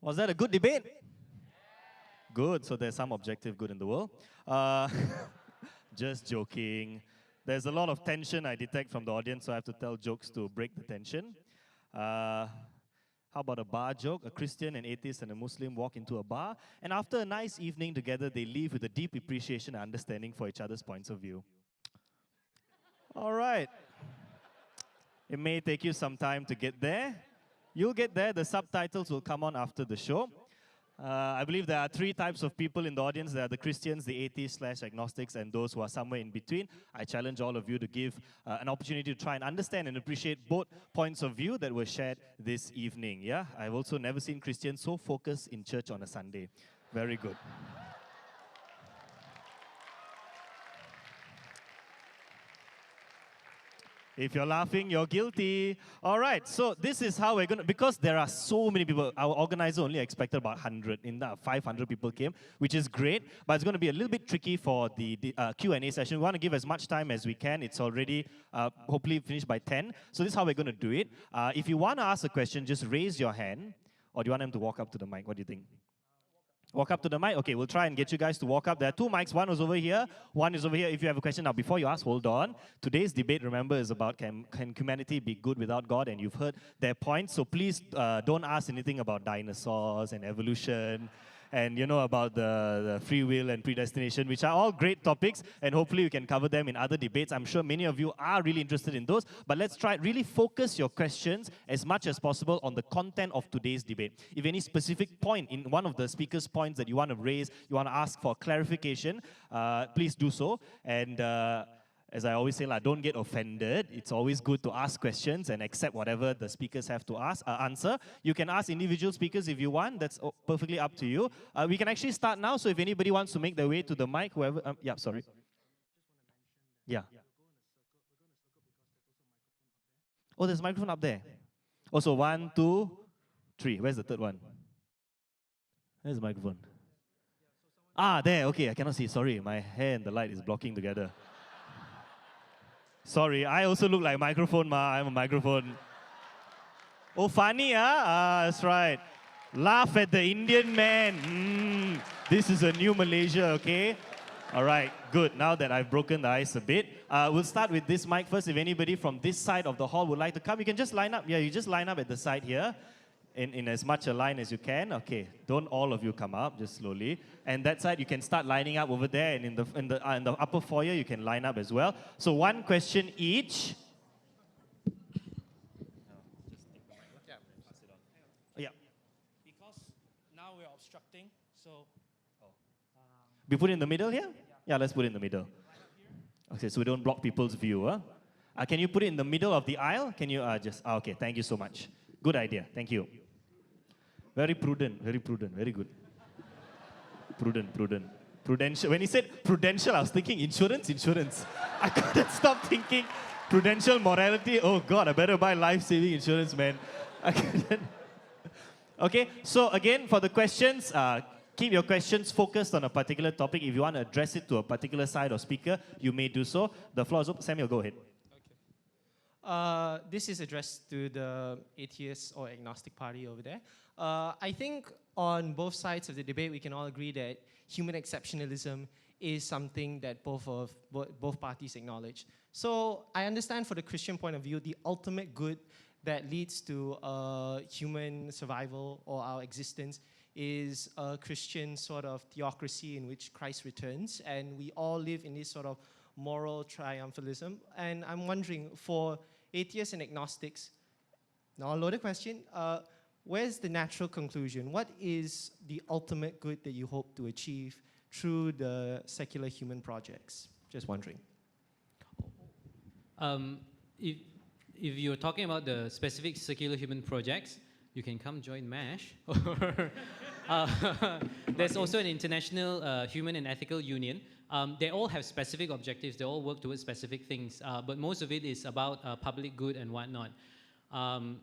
Was that a good debate? Good, so there's some objective good in the world. Just joking. There's a lot of tension I detect from the audience, so I have to tell jokes to break the tension. How about a bar joke? A Christian, an atheist, and a Muslim walk into a bar, and after a nice evening together, they leave with a deep appreciation and understanding for each other's points of view. All right. It may take you some time to get there. You'll get there. The subtitles will come on after the show. I believe there are three types of people in the audience. There are the Christians, the atheists/agnostics, and those who are somewhere in between. I challenge all of you to give an opportunity to try and understand and appreciate both points of view that were shared this evening. Yeah, I've also never seen Christians so focused in church on a Sunday. Very good. If you're laughing, you're guilty. All right, so this is how we're going to, because there are so many people, our organizer only expected about 100, in that 500 people came, which is great, but it's going to be a little bit tricky for the Q&A session. We want to give as much time as we can. It's already hopefully finished by 10, so this is how we're going to do it. If you want to ask a question, just raise your hand, or do you want them to walk up to the mic? What do you think? Walk up to the mic? Okay, we'll try and get you guys to walk up. There are two mics. One is over here. One is over here. If you have a question, now before you ask, hold on. Today's debate, remember, is about can humanity be good without God? And you've heard their points. So please don't ask anything about dinosaurs and evolution and, you know, about the free will and predestination, which are all great topics. And hopefully we can cover them in other debates. I'm sure many of you are really interested in those. But let's try really focus your questions as much as possible on the content of today's debate. If any specific point in one of the speakers' points that you want to raise, you want to ask for clarification, please do so. And as I always say, don't get offended. It's always good to ask questions and accept whatever the speakers have to answer. You can ask individual speakers if you want. That's perfectly up to you. We can actually start now. So if anybody wants to make their way to the mic, whoever, yeah, sorry. Yeah. Oh, there's a microphone up there. Also, 1, 2, 3. Where's the third one? There's the microphone. Ah, there. Okay, I cannot see. Sorry, my hair and the light is blocking together. Sorry, I also look like a microphone, ma. I'm a microphone. Oh, funny, huh? That's right. Laugh at the Indian man. This is a new Malaysia, okay? All right, good. Now that I've broken the ice a bit, we'll start with this mic first. If anybody from this side of the hall would like to come, you can just line up. Yeah, you just line up at the side here. In as much a line as you can. Okay, don't all of you come up, just slowly. And that side, you can start lining up over there, and in the upper foyer, you can line up as well. So one question each. Yeah. Because now we're obstructing, so... We put it in the middle here? Yeah, let's put it in the middle. Okay, so we don't block people's view. Huh? Can you put it in the middle of the aisle? Can you okay, thank you so much. Good idea, thank you. Very prudent, very good. Prudent. Prudential. When he said prudential, I was thinking insurance. I couldn't stop thinking prudential morality. Oh God, I better buy life-saving insurance, man. I couldn't. Okay, so again, for the questions, keep your questions focused on a particular topic. If you want to address it to a particular side or speaker, you may do so. The floor is open. Samuel, go ahead. This is addressed to the atheist or agnostic party over there. I think on both sides of the debate, we can all agree that human exceptionalism is something that both parties acknowledge. So I understand for the Christian point of view, the ultimate good that leads to human survival or our existence is a Christian sort of theocracy in which Christ returns, and we all live in this sort of moral triumphalism. And I'm wondering, for atheists and agnostics, now a loaded question, where's the natural conclusion? What is the ultimate good that you hope to achieve through the secular human projects? Just wondering. If you're talking about the specific secular human projects, you can come join MASH. There's also an international human and ethical union. They all have specific objectives. They all work towards specific things. But most of it is about public good and whatnot.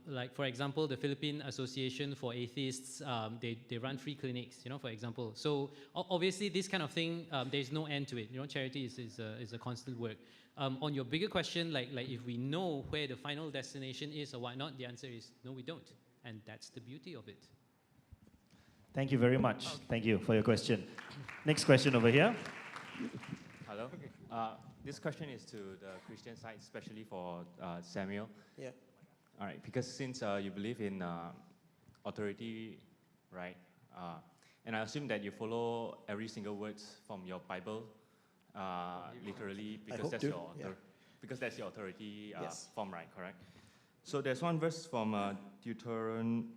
Like, for example, the Philippine Association for Atheists, they run free clinics, for example. So obviously, this kind of thing, there's no end to it. Charity is a constant work. On your bigger question, like if we know where the final destination is or whatnot, the answer is no, we don't. And that's the beauty of it. Thank you very much. Thank you for your question. Next question over here. Hello. This question is to the Christian side, especially for Samuel. Yeah. All right, because since you believe in authority, right? And I assume that you follow every single words from your Bible, literally, because that's your because that's your authority Yes. form, right? Correct. So there's one verse from Deuteronomy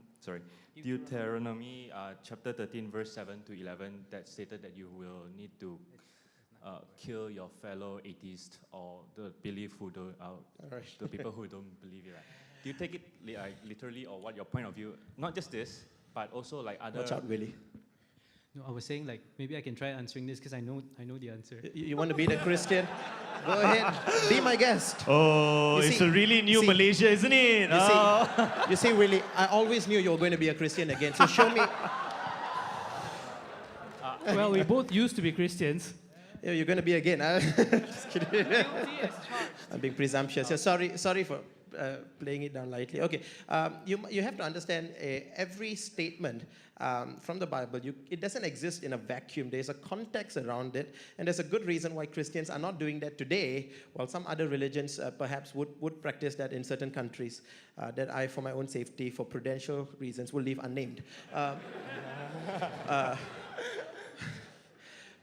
chapter 13, verse 7 to 11, that stated that you will need to kill your fellow atheist or the the people who don't believe it. Right? Do you take it literally, or what your point of view? Not just this, but also like other. Watch out, Willie. No, I was saying like maybe I can try answering this because I know the answer. You want to be the Christian? Go ahead. Be my guest. Oh, You it's see- a really new see- Malaysia, isn't it? You see, Willie, I always knew you were going to be a Christian again. So show me. Well, we both used to be Christians. Yeah, you're going to be again. Just kidding. I'm being presumptuous. Yeah, sorry for playing it down lightly. Okay, you have to understand every statement from the Bible. It doesn't exist in a vacuum. There's a context around it, and there's a good reason why Christians are not doing that today, while some other religions perhaps would practice that in certain countries that I, for my own safety, for prudential reasons, will leave unnamed.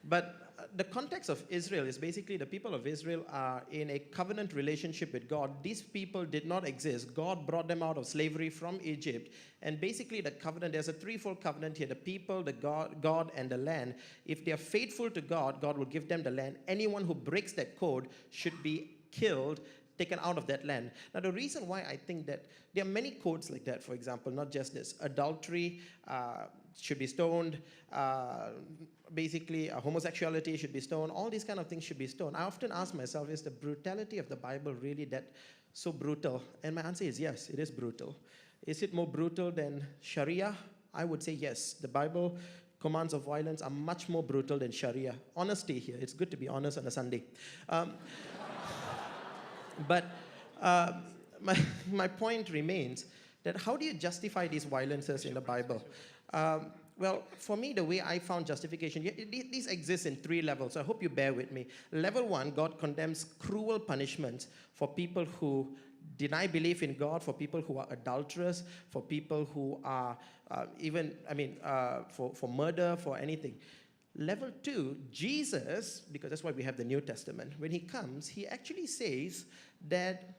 But the context of Israel is basically the people of Israel are in a covenant relationship with God. These people did not exist. God brought them out of slavery from Egypt. And basically the covenant, there's a threefold covenant here. The people, the God, and the land. If they are faithful to God, God will give them the land. Anyone who breaks that code should be killed, taken out of that land. Now, the reason why I think that there are many codes like that, for example, not just this. Adultery should be stoned. Basically, homosexuality should be stoned. All these kind of things should be stoned. I often ask myself, is the brutality of the Bible really that so brutal? And my answer is yes, it is brutal. Is it more brutal than Sharia? I would say yes. The Bible commands of violence are much more brutal than Sharia. Honesty here. It's good to be honest on a Sunday. But my point remains that how do you justify these violences in the Bible? Well, for me, the way I found justification, these exist in three levels, so I hope you bear with me. Level one, God condemns cruel punishments for people who deny belief in God, for people who are adulterous, for people who are for murder, for anything. Level two, Jesus, because that's why we have the New Testament, when he comes, he actually says that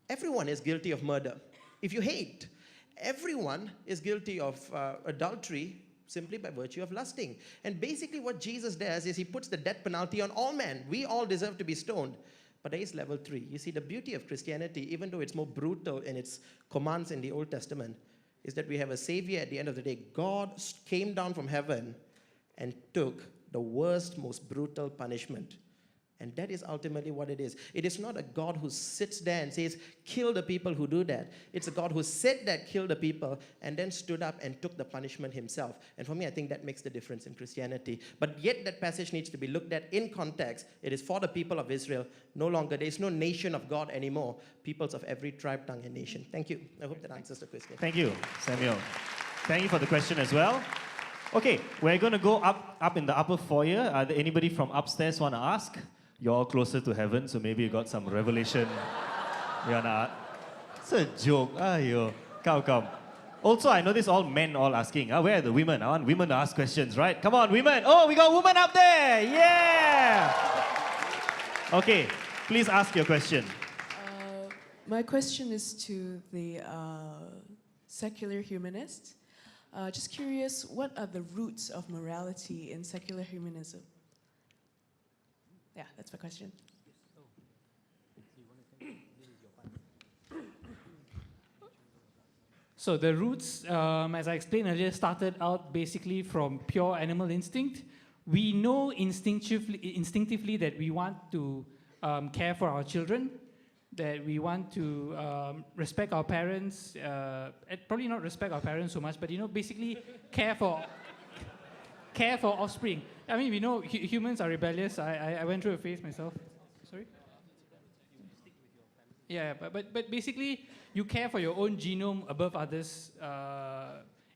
everyone is guilty of murder. If you hate, everyone is guilty of adultery simply by virtue of lusting. And basically what Jesus does is he puts the death penalty on all men. We all deserve to be stoned. But there is level three. You see, the beauty of Christianity, even though it's more brutal in its commands in the Old Testament, is that we have a Savior at the end of the day. God came down from heaven and took the worst, most brutal punishment. And that is ultimately what it is. It is not a God who sits there and says, kill the people who do that. It's a God who said that, kill the people, and then stood up and took the punishment himself. And for me, I think that makes the difference in Christianity. But yet that passage needs to be looked at in context. It is for the people of Israel. No longer, there is no nation of God anymore. Peoples of every tribe, tongue, and nation. Thank you. I hope that answers the question. Thank you, Samuel. Thank you for the question as well. Okay, we're going to go up in the upper foyer. Are there anybody from upstairs want to ask? You're all closer to heaven, so maybe you got some revelation. You're not. It's a joke. Ayo, come. Also, I notice all men all asking. Where are the women? I want women to ask questions, right? Come on, women. Oh, we got women up there. Yeah. Okay, please ask your question. My question is to the secular humanists. Just curious, what are the roots of morality in secular humanism? Yeah, that's my question. So the roots, as I explained earlier, started out basically from pure animal instinct. We know instinctively that we want to care for our children, that we want to respect our parents, probably not respect our parents so much, but basically care for offspring. I mean, we know humans are rebellious. I went through a phase myself. Sorry? Yeah, but basically, you care for your own genome above others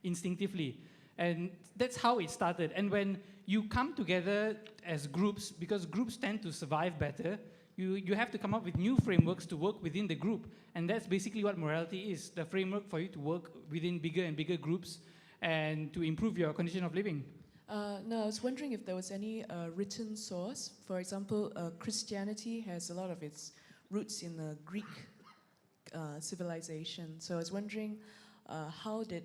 instinctively. And that's how it started. And when you come together as groups, because groups tend to survive better, you have to come up with new frameworks to work within the group. And that's basically what morality is, the framework for you to work within bigger and bigger groups and to improve your condition of living. No, I was wondering if there was any written source. For example, Christianity has a lot of its roots in the Greek civilization. So I was wondering, how did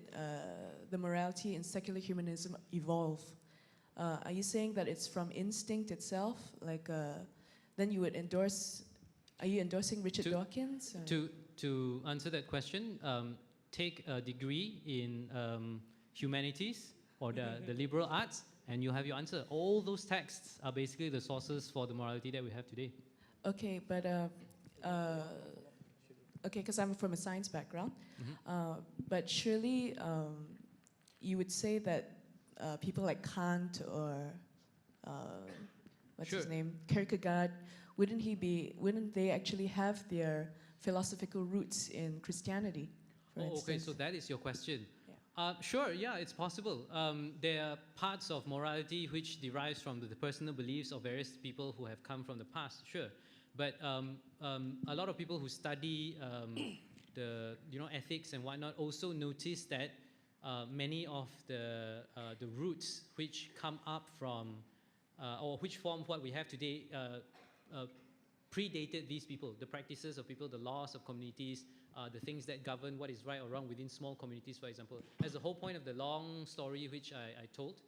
the morality in secular humanism evolve? Are you saying that it's from instinct itself? Like, then you would endorse, are you endorsing Richard Dawkins? To answer that question, take a degree in humanities or the liberal arts, and you have your answer. All those texts are basically the sources for the morality that we have today. Okay, but okay, because I'm from a science background, but surely you would say that people like Kant or what's his name, Kierkegaard, wouldn't they actually have their philosophical roots in Christianity, for instance? Okay, so that is your question. Yeah. Sure, yeah, it's possible. There are parts of morality which derives from the personal beliefs of various people who have come from the past, sure. But a lot of people who study the ethics and whatnot also notice that many of the roots which come up from or which form what we have today predated these people, the practices of people, the laws of communities, the things that govern what is right or wrong within small communities, for example. That's the whole point of the long story which I told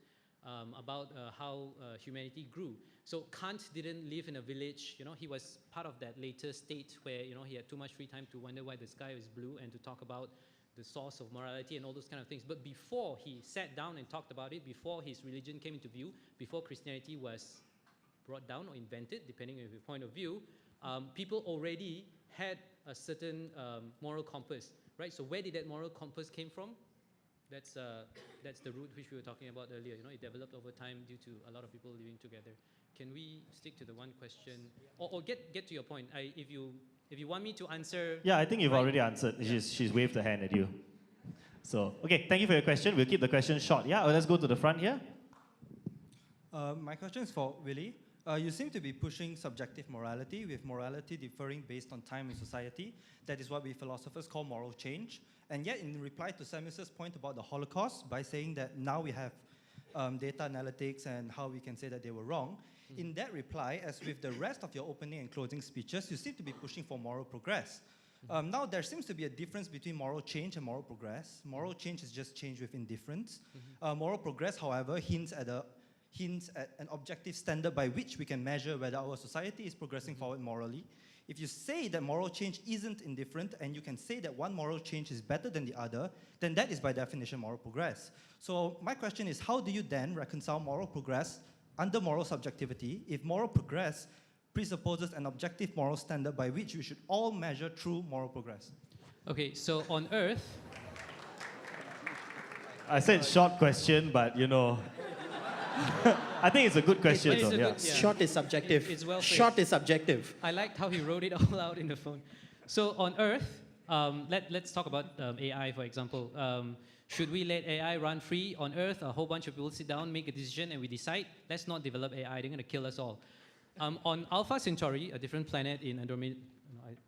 about how humanity grew. So Kant didn't live in a village, he was part of that later state where, he had too much free time to wonder why the sky is blue and to talk about the source of morality and all those kind of things. But before he sat down and talked about it, before his religion came into view, before Christianity was brought down or invented, depending on your point of view, people already had a certain moral compass, right? So where did that moral compass came from? That's the root which we were talking about earlier. It developed over time due to a lot of people living together. Can we stick to the one question, or get to your point? If you want me to answer, yeah, I think you've already answered. Yeah. She's waved her hand at you. So okay, thank you for your question. We'll keep the question short. Yeah, let's go to the front here. My question is for Willie. You seem to be pushing subjective morality, with morality differing based on time and society. That is what we philosophers call moral change. And yet, in reply to Samuel's point about the Holocaust, by saying that now we have data analytics and how we can say that they were wrong, in that reply, as with the rest of your opening and closing speeches, you seem to be pushing for moral progress. Now, there seems to be a difference between moral change and moral progress. Moral change is just change with indifference. Moral progress, however, hints at an objective standard by which we can measure whether our society is progressing forward morally. If you say that moral change isn't indifferent and you can say that one moral change is better than the other, then that is by definition moral progress. So my question is, how do you then reconcile moral progress under moral subjectivity if moral progress presupposes an objective moral standard by which we should all measure true moral progress? Okay, so on Earth, I said short question, but I think it's a good question. It is a though, good- yeah. Short is subjective. It's well Short phrased. is subjective. I liked how he wrote it all out in the phone. So on Earth, let's talk about AI, for example. Should we let AI run free on Earth? A whole bunch of people sit down, make a decision, and we decide, let's not develop AI. They're going to kill us all. On Alpha Centauri, a different planet in Andromeda,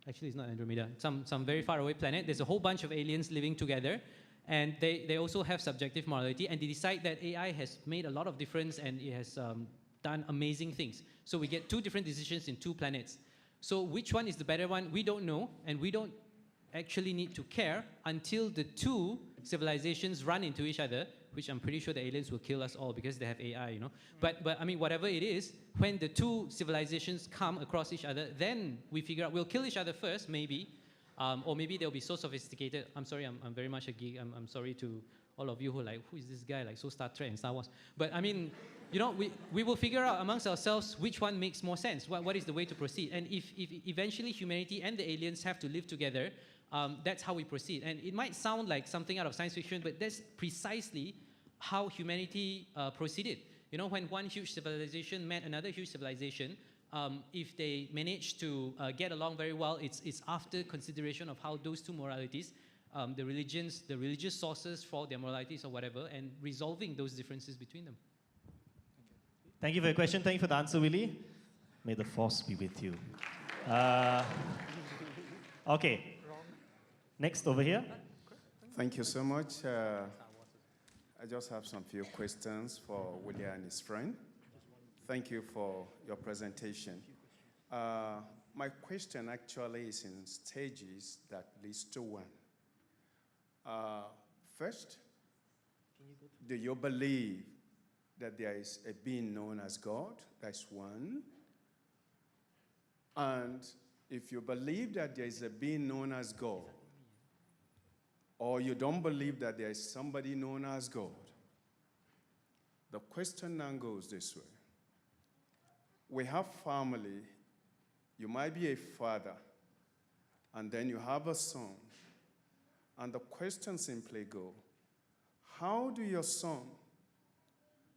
actually it's not Andromeda, some very far away planet, there's a whole bunch of aliens living together, and they also have subjective morality, and they decide that AI has made a lot of difference and it has done amazing things. So we get two different decisions in two planets. So which one is the better one? We don't know, and we don't actually need to care until the two civilizations run into each other, which I'm pretty sure the aliens will kill us all because they have AI, But I mean, whatever it is, when the two civilizations come across each other, then we figure out we'll kill each other first, maybe, or maybe they'll be so sophisticated. I'm sorry, I'm very much a geek. I'm sorry to all of you who are like, who is this guy? Like, so Star Trek and Star Wars. But I mean, we will figure out amongst ourselves which one makes more sense. What is the way to proceed? And if eventually humanity and the aliens have to live together, that's how we proceed. And it might sound like something out of science fiction, but that's precisely how humanity proceeded. When one huge civilization met another huge civilization, if they manage to get along very well, it's after consideration of how those two moralities the religious sources for their moralities or whatever, and resolving those differences between them. Thank you for your question. Thank you for the answer, Willie. May the force be with you. Okay. Next, over here. Thank you so much. I just have some few questions for Willie and his friend. Thank you for your presentation. My question actually is in stages that leads to one. First, do you believe that there is a being known as God? That's one. And if you believe that there is a being known as God, or you don't believe that there is somebody known as God, the question now goes this way. We have family. You might be a father, and then you have a son. And the question simply goes, how do your son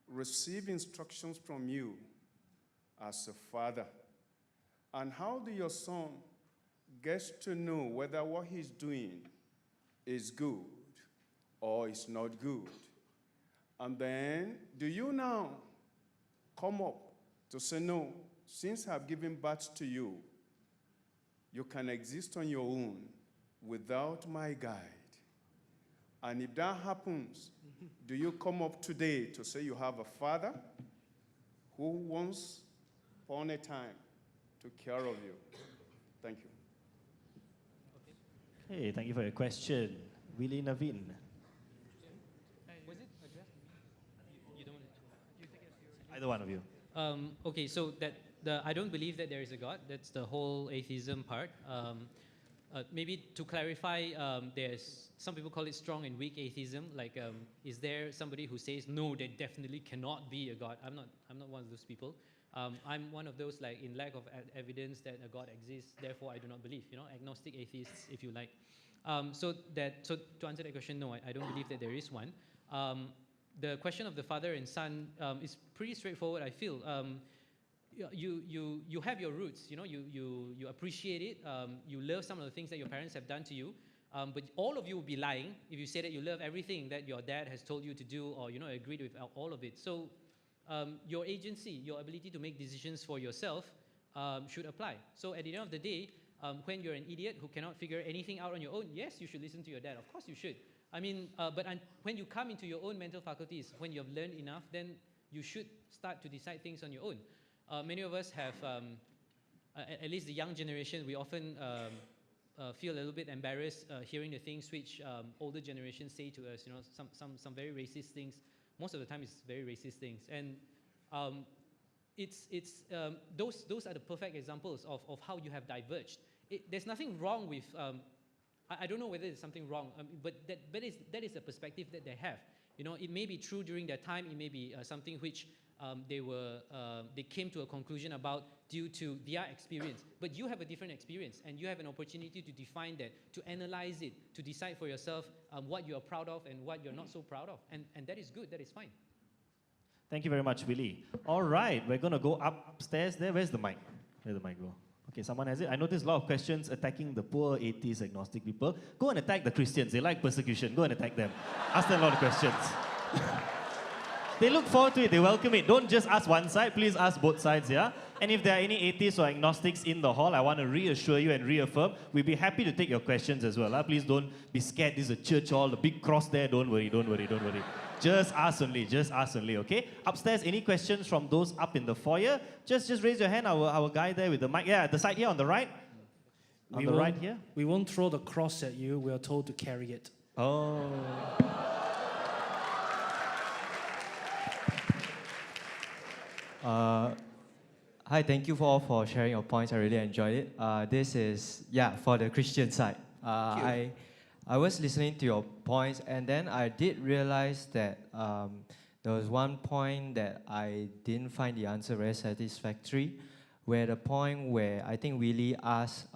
receive instructions from you as a father? And how do your son get to know whether what he's doing is good or is not good? And then, do you now come up to say, no, since I've given birth to you, you can exist on your own without my guide? And if that happens, do you come up today to say you have a father who once upon a time took care of you? Thank you. Hey, thank you for your question. Willie, Navin. Was it addressed to me? You don't want to. Either one of you. Okay, so I don't believe that there is a God. That's the whole atheism part. Maybe to clarify, there's some people call it strong and weak atheism. Like, is there somebody who says no, there definitely cannot be a God? I'm not one of those people. I'm one of those, like, in lack of evidence that a God exists, therefore I do not believe. You know, agnostic atheists, if you like. So to answer that question, no, I don't believe that there is one. The question of the father and son is pretty straightforward, I feel. You have your roots, you know, you appreciate it, you love some of the things that your parents have done to you, but all of you will be lying if you say that you love everything that your dad has told you to do, or, you know, agreed with all of it. So your agency, your ability to make decisions for yourself should apply. So at the end of the day, when you're an idiot who cannot figure anything out on your own, yes, you should listen to your dad. Of course you should. I mean, but when you come into your own mental faculties, when you have learned enough, then you should start to decide things on your own. Many of us have, at least the young generation, we often feel a little bit embarrassed hearing the things which older generations say to us. You know, some very racist things. Most of the time, it's very racist things, and those are the perfect examples of how you have diverged. There's nothing wrong with. I don't know whether there's something wrong, but that is a perspective that they have. You know, it may be true during their time. It may be something which they came to a conclusion about due to their experience. But you have a different experience, and you have an opportunity to define that, to analyze it, to decide for yourself what you are proud of and what you're not so proud of. And that is good, that is fine. Thank you very much, Willie. All right, we're going to go upstairs there. Where's the mic? Where'd the mic go? Okay, someone has it. I noticed a lot of questions attacking the poor atheist, agnostic people. Go and attack the Christians. They like persecution. Go and attack them. Ask them a lot of questions. They look forward to it. They welcome it. Don't just ask one side. Please ask both sides, yeah? And if there are any atheists or agnostics in the hall, I want to reassure you and reaffirm, we'd be happy to take your questions as well. Please don't be scared. This is a church hall. The big cross there. Don't worry, don't worry, don't worry. Just ask only, okay? Upstairs, any questions from those up in the foyer? Just raise your hand. Our guy there with the mic. Yeah, the side here on the right. On the right here. We won't throw the cross at you. We are told to carry it. Oh. Hi, thank you all for sharing your points. I really enjoyed it. This is, for the Christian side. I was listening to your points, and then I did realize that there was one point that I didn't find the answer very satisfactory, where the point where I think Willie asked,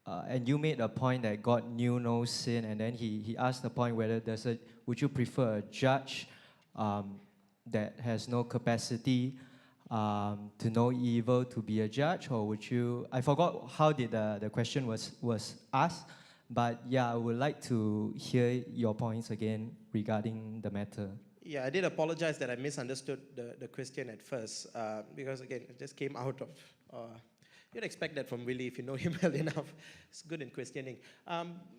and you made a point that God knew no sin, and then he asked the point whether would you prefer a judge that has no capacity to know evil to be a judge, or would you? I forgot how did the question was asked, But yeah, I would like to hear your points again regarding the matter. Yeah, I did apologize that I misunderstood the question at first, because again, it just came out of, you'd expect that from Willie if you know him well enough. It's good in questioning.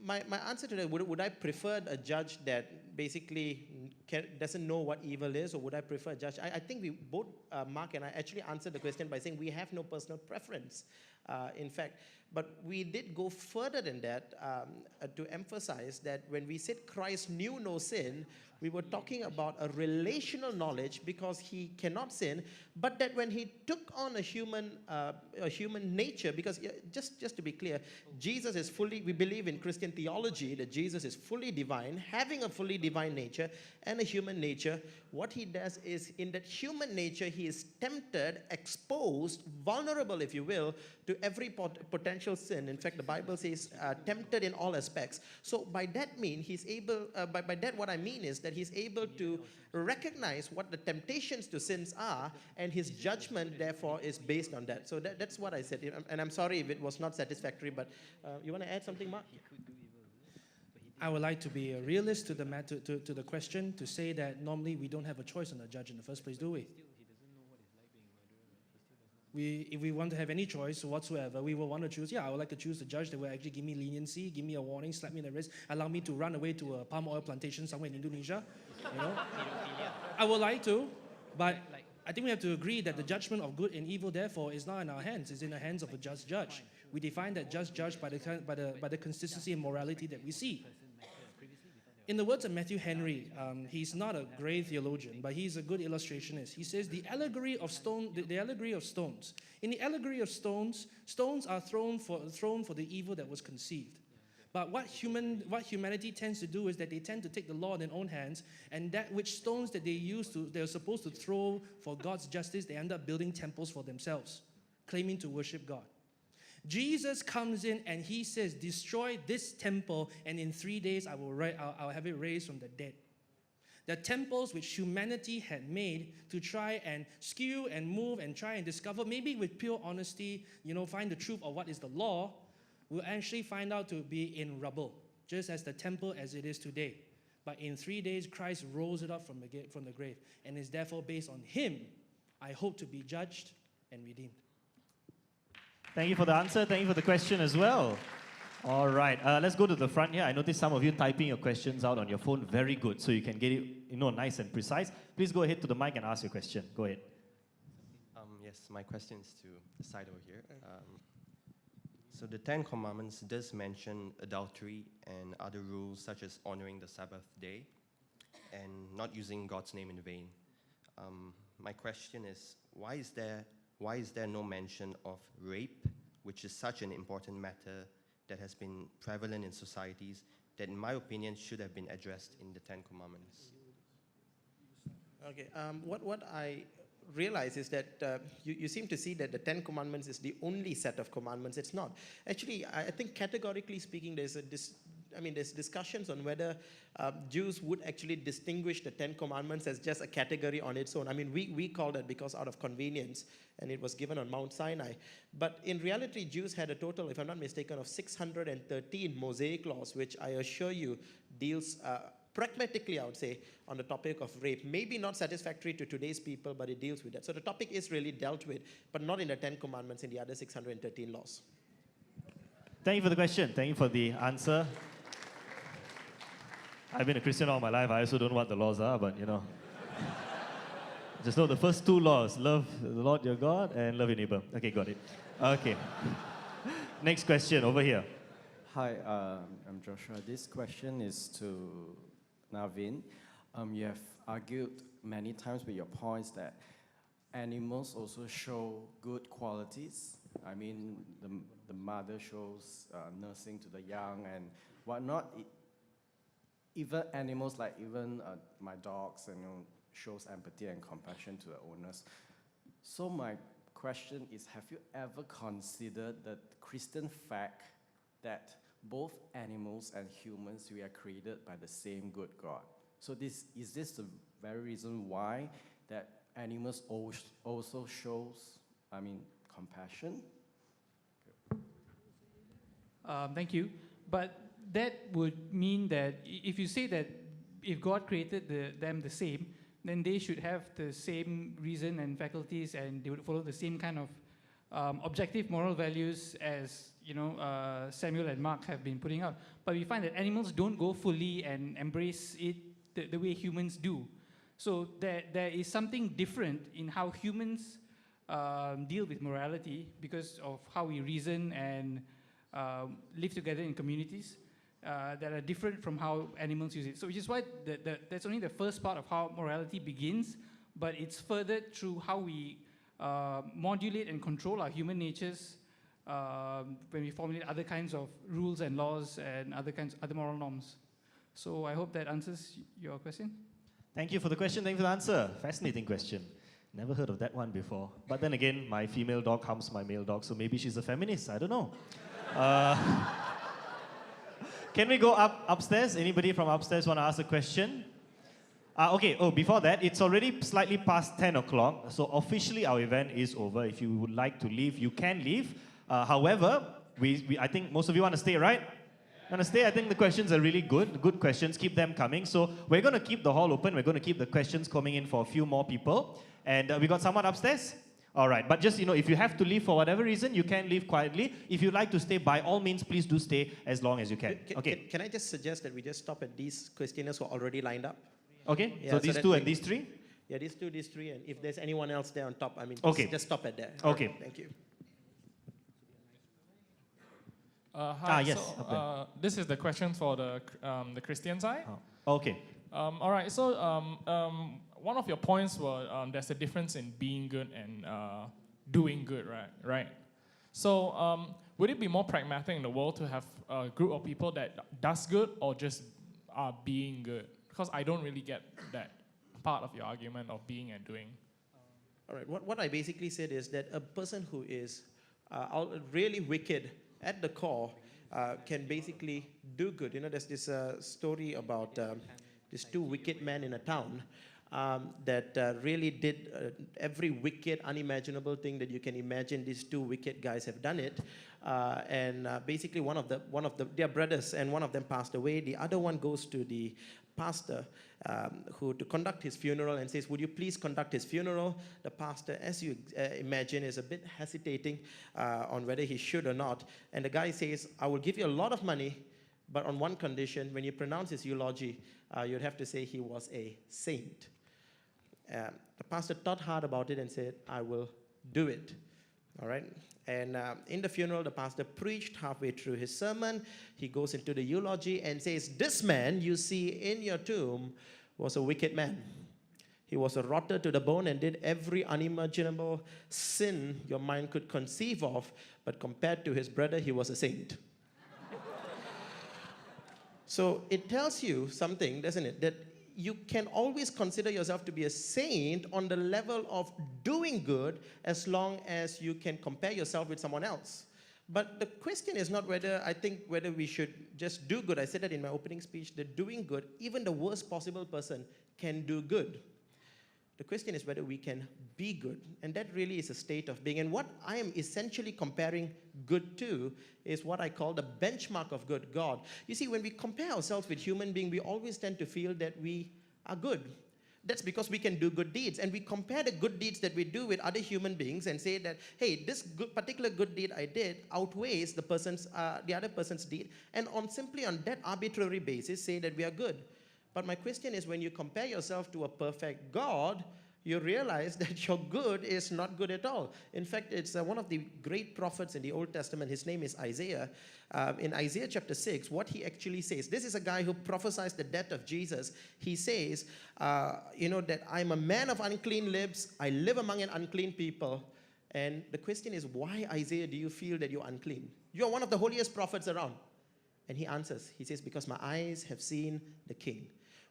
My answer to that, would I prefer a judge that basically doesn't know what evil is, or would I prefer a judge? I think we both, Mark and I, actually answered the question by saying we have no personal preference, in fact. But we did go further than that to emphasize that when we said Christ knew no sin, we were talking about a relational knowledge because he cannot sin, but that when he took on a human nature, because just to be clear, Jesus is fully, we believe in Christian theology that Jesus is fully divine, having a fully divine nature and a human nature. What he does is in that human nature, he is tempted, exposed, vulnerable, if you will, to every potential sin. In fact, the Bible says tempted in all aspects. So by that mean, he's able, by that what I mean is that he's able to recognize what the temptations to sins are, and his judgment, therefore, is based on that. So that's what I said. And I'm sorry if it was not satisfactory, but you want to add something, Mark? I would like to be a realist to the matter, to the question, to say that normally we don't have a choice on a judge in the first place, do we? If we want to have any choice whatsoever, we will want to choose, I would like to choose the judge that will actually give me leniency, give me a warning, slap me in the wrist, allow me to run away to a palm oil plantation somewhere in Indonesia. You know? I would like to, but I think we have to agree that the judgment of good and evil, therefore, is not in our hands. It's in the hands of a just judge. We define that just judge by the consistency and morality that we see. In the words of Matthew Henry, he's not a great theologian, but he's a good illustrationist. He says the allegory of stones. In the allegory of stones, stones are thrown for the evil that was conceived. But what humanity tends to do is that they tend to take the law in their own hands, and that which stones that they're supposed to throw for God's justice, they end up building temples for themselves, claiming to worship God. Jesus comes in and he says, destroy this temple, and in 3 days I'll have it raised from the dead. The temples which humanity had made to try and skew and move and try and discover, maybe with pure honesty, find the truth of what is the law, will actually find out to be in rubble, just as the temple as it is today. But in 3 days, Christ rose it up from the grave, and is therefore based on him, I hope to be judged and redeemed. Thank you for the answer. Thank you for the question as well. All right, let's go to the front here. I noticed some of you typing your questions out on your phone. Very good, so you can get it nice and precise. Please go ahead to the mic and ask your question. Go ahead. Yes, my question is to the side over here. So the Ten Commandments does mention adultery and other rules such as honoring the Sabbath day and not using God's name in vain. My question is, why is there no mention of rape, which is such an important matter that has been prevalent in societies that, in my opinion, should have been addressed in the Ten Commandments? Okay, what I realize is that you seem to see that the Ten Commandments is the only set of commandments. It's not. Actually, I think categorically speaking, there's discussions on whether Jews would actually distinguish the Ten Commandments as just a category on its own. I mean, we call that because out of convenience, and it was given on Mount Sinai. But in reality, Jews had a total, if I'm not mistaken, of 613 Mosaic laws, which I assure you deals pragmatically, I would say, on the topic of rape. Maybe not satisfactory to today's people, but it deals with that. So the topic is really dealt with, but not in the Ten Commandments, in the other 613 laws. Thank you for the question. Thank you for the answer. I've been a Christian all my life. I also don't know what the laws are, but just know the first two laws: love the Lord your God and love your neighbor. Okay, got it. Okay. Next question over here. Hi, I'm Joshua. This question is to Navin. You have argued many times with your points that animals also show good qualities. I mean, the mother shows nursing to the young and whatnot. Even animals, like even my dogs, shows empathy and compassion to the owners. So my question is, have you ever considered the Christian fact that both animals and humans, we are created by the same good God? So is this the very reason why that animals also shows, compassion? Thank you. But that would mean that if you say that if God created them the same, then they should have the same reason and faculties, and they would follow the same kind of objective moral values as Samuel and Mark have been putting out. But we find that animals don't go fully and embrace it the way humans do. So there is something different in how humans deal with morality because of how we reason and live together in communities that are different from how animals use it. So which is why that's only the first part of how morality begins, but it's furthered through how we modulate and control our human natures when we formulate other kinds of rules and laws and other moral norms. So I hope that answers your question. Thank you for the question. Thank you for the answer. Fascinating question. Never heard of that one before. But then again, my female dog harms my male dog, so maybe she's a feminist. I don't know. Can we go upstairs? Anybody from upstairs want to ask a question? Okay, before that, it's already slightly past 10 o'clock, so officially our event is over. If you would like to leave, you can leave. However, I think most of you want to stay, right? Want to stay? I think the questions are really good questions. Keep them coming. So we're going to keep the hall open. We're going to keep the questions coming in for a few more people. And we got someone upstairs? All right, but just, if you have to leave for whatever reason, you can leave quietly. If you'd like to stay, by all means, please do stay as long as you can. Okay. Can I just suggest that we just stop at these questioners who are already lined up? Okay, Yeah, so these two and these three? Yeah, these two, these three, and if there's anyone else there on top, just stop at there. Okay. Thank you. Hi, yes. so this is the question for the Christian side. Okay. All right, so one of your points was there's a difference in being good and doing good, right? So would it be more pragmatic in the world to have a group of people that does good or just are being good? Because I don't really get that part of your argument of being and doing. All right, what I basically said is that a person who is really wicked at the core can basically do good. There's this story about these two wicked men in a town that really did every wicked, unimaginable thing that you can imagine. These two wicked guys have done it, and basically they're brothers, and one of them passed away. The other one goes to the pastor to conduct his funeral and says, "Would you please conduct his funeral?" The pastor, as you imagine, is a bit hesitating on whether he should or not. And the guy says, "I will give you a lot of money, but on one condition: when you pronounce his eulogy, you'd have to say he was a saint." The pastor thought hard about it and said, "I will do it." All right. And in the funeral, the pastor preached halfway through his sermon. He goes into the eulogy and says, "This man you see in your tomb was a wicked man. He was a rotter to the bone and did every unimaginable sin your mind could conceive of, but compared to his brother, he was a saint." So it tells you something, doesn't it? That you can always consider yourself to be a saint on the level of doing good as long as you can compare yourself with someone else. But the question is not whether we should just do good. I said that in my opening speech, that doing good, even the worst possible person can do good. The question is whether we can be good. And that really is a state of being. And what I am essentially comparing good to is what I call the benchmark of good, God. You see, when we compare ourselves with human beings, we always tend to feel that we are good. That's because we can do good deeds. And we compare the good deeds that we do with other human beings and say that, hey, this particular good deed I did outweighs the other person's deed. And simply on that arbitrary basis, say that we are good. But my question is, when you compare yourself to a perfect God, you realize that your good is not good at all. In fact, it's one of the great prophets in the Old Testament. His name is Isaiah. In Isaiah chapter 6, what he actually says, this is a guy who prophesies the death of Jesus. He says, that I'm a man of unclean lips. I live among an unclean people. And the question is, why, Isaiah, do you feel that you're unclean? You're one of the holiest prophets around. And he answers, he says, because my eyes have seen the King.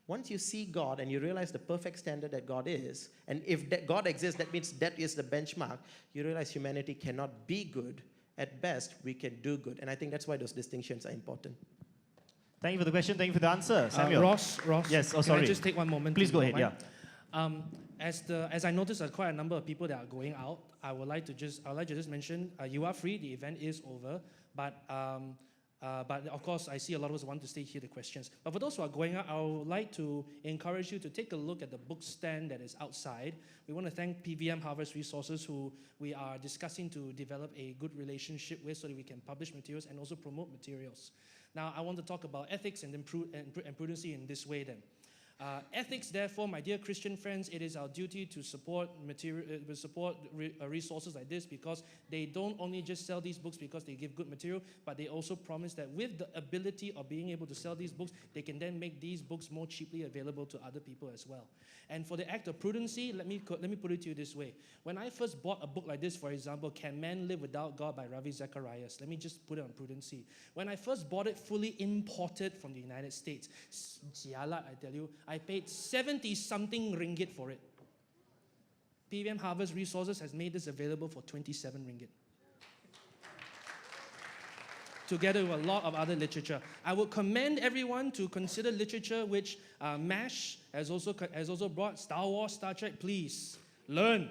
Once you see God and you realize the perfect standard that God is, and if God exists, that means that is the benchmark, you realize humanity cannot be good. At best, we can do good. And I think that's why those distinctions are important. Thank you for the question. Thank you for the answer. Samuel. Ross. Yes, sorry. Can I just take one moment? Please go ahead, yeah. As I noticed that quite a number of people that are going out, I would like to just mention, you are free, the event is over, but But of course, I see a lot of us want to stay here to questions. But for those who are going out, I would like to encourage you to take a look at the book stand that is outside. We want to thank PVM Harvest Resources, who we are discussing to develop a good relationship with so that we can publish materials and also promote materials. Now, I want to talk about ethics and prudency in this way then. Ethics, therefore, my dear Christian friends, it is our duty to support resources like this, because they don't only just sell these books because they give good material, but they also promise that with the ability of being able to sell these books, they can then make these books more cheaply available to other people as well. And for the act of prudency, let me put it to you this way. When I first bought a book like this, for example, Can Man Live Without God by Ravi Zacharias, let me just put it on prudency. When I first bought it fully imported from the United States, jialat, I tell you, I paid 70-something ringgit for it. PVM Harvest Resources has made this available for 27 ringgit. Together with a lot of other literature. I would commend everyone to consider literature which MASH has also brought. Star Wars, Star Trek, please learn,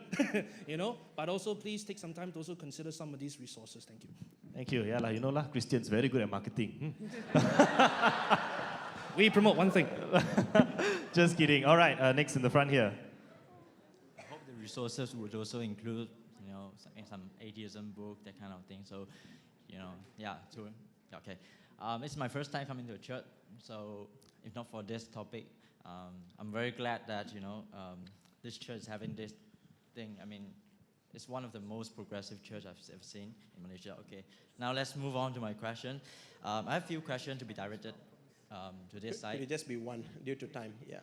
but also please take some time to also consider some of these resources. Thank you. Thank you. Yeah, Christians very good at marketing. We promote one thing. Just kidding. All right, next in the front here. I hope the resources would also include, some atheism book, that kind of thing. So, okay. It's my first time coming to a church, so if not for this topic, I'm very glad that, this church is having this thing. I mean, it's one of the most progressive churches I've ever seen in Malaysia. Okay, now let's move on to my question. I have a few questions to be directed to this side. Could it just be one due to time? Yeah.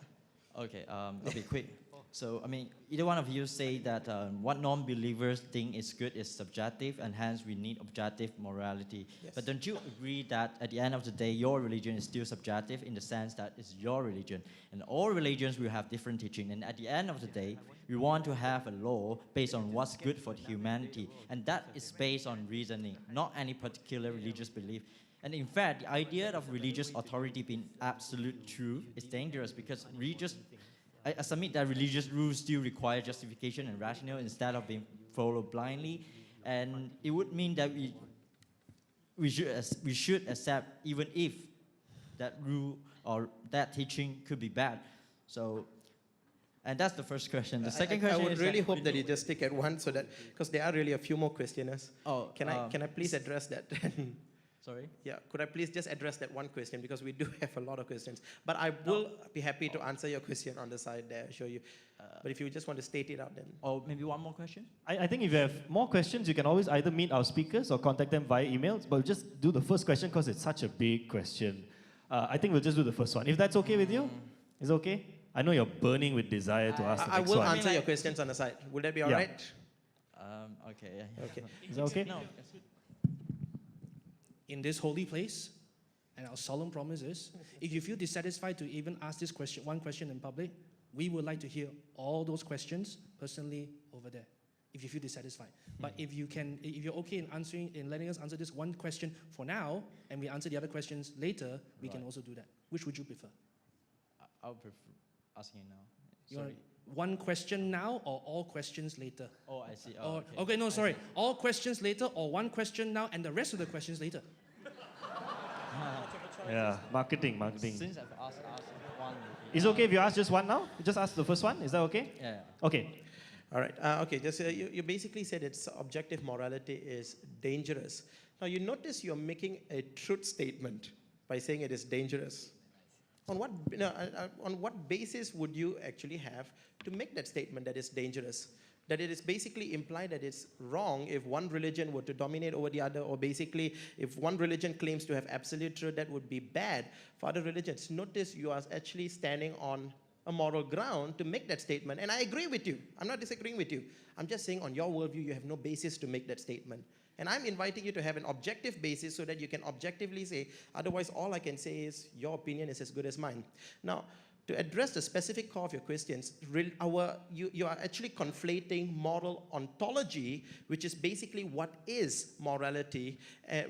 Okay, I'll be quick. So, either one of you say that what non-believers think is good is subjective, and hence we need objective morality. Yes. But don't you agree that at the end of the day, your religion is still subjective in the sense that it's your religion? And all religions will have different teaching. And at the end of the day, we want to have a law based on what's good for humanity. And that is based on reasoning, not any particular religious belief. And in fact, the idea of religious authority being absolute truth is dangerous, because I submit that religious rules still require justification and rationale instead of being followed blindly. And it would mean that we should accept even if that rule or that teaching could be bad. So, and that's the first question. The second question is, I would really hope that you just stick at one, so that, because there are really a few more questioners. Oh, can I please address that? Sorry? Yeah, could I please just address that one question, because we do have a lot of questions. But I will be happy to answer your question on the side there, show you. But if you just want to state it out then. Or maybe one more question? I think if you have more questions, you can always either meet our speakers or contact them via emails. But we'll just do the first question because it's such a big question. I think we'll just do the first one. If that's okay with you? Is it okay? I know you're burning with desire to ask the next one. I will answer your questions on the side. Will that be all right? Okay. Yeah. Okay. Is that okay? No. In this holy place, and our solemn promise is, if you feel dissatisfied to even ask this one question in public, we would like to hear all those questions personally over there, if you feel dissatisfied. But if you're okay in letting us answer this one question for now, and we answer the other questions later, we can also do that. Which would you prefer? I would prefer asking now. You want one question now or all questions later? Oh, I see. Oh, okay, no, sorry. All questions later or one question now and the rest of the questions later? Yeah, marketing. Since I've asked one. Is it okay if you ask just one now? You just ask the first one? Is that okay? Yeah. Okay. All right. Okay. Just you basically said it's objective morality is dangerous. Now you notice you're making a truth statement by saying it is dangerous. On what basis would you actually have to make that statement that it's dangerous? That it is basically implied that it's wrong if one religion were to dominate over the other, or basically if one religion claims to have absolute truth, that would be bad for other religions. Notice you are actually standing on a moral ground to make that statement. And I agree with you. I'm not disagreeing with you. I'm just saying on your worldview, you have no basis to make that statement. And I'm inviting you to have an objective basis so that you can objectively say, otherwise all I can say is your opinion is as good as mine. Now, To address the specific core of your questions, you are actually conflating moral ontology, which is basically what is morality,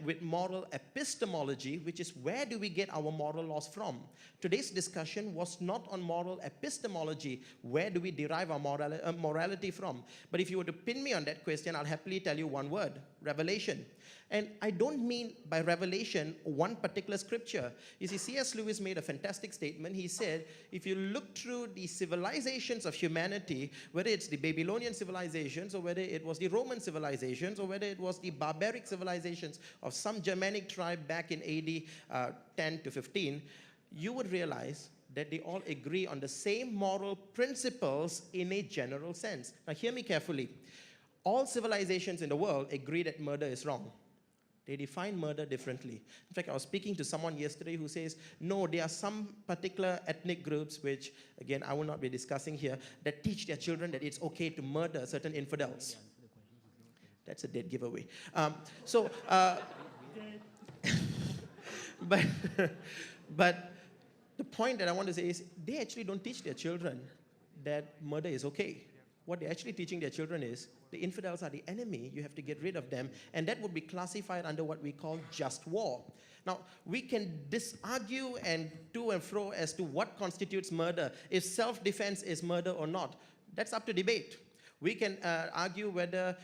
with moral epistemology, which is where do we get our moral laws from. Today's discussion was not on moral epistemology, where do we derive our morality from. But if you were to pin me on that question, I'll happily tell you one word: revelation. And I don't mean by revelation one particular scripture. You see, C.S. Lewis made a fantastic statement. He said, if you look through the civilizations of humanity, whether it's the Babylonian civilizations, or whether it was the Roman civilizations, or whether it was the barbaric civilizations of some Germanic tribe back in AD 10 to 15, you would realize that they all agree on the same moral principles in a general sense. Now, hear me carefully. All civilizations in the world agree that murder is wrong. They define murder differently. In fact, I was speaking to someone yesterday who says, no, there are some particular ethnic groups, which, again, I will not be discussing here, that teach their children that it's okay to murder certain infidels. That's a dead giveaway. But the point that I want to say is they actually don't teach their children that murder is okay. What they're actually teaching their children is the infidels are the enemy, you have to get rid of them, and that would be classified under what we call just war. Now, we can argue and to and fro as to what constitutes murder, if self-defense is murder or not. That's up to debate. We can argue whether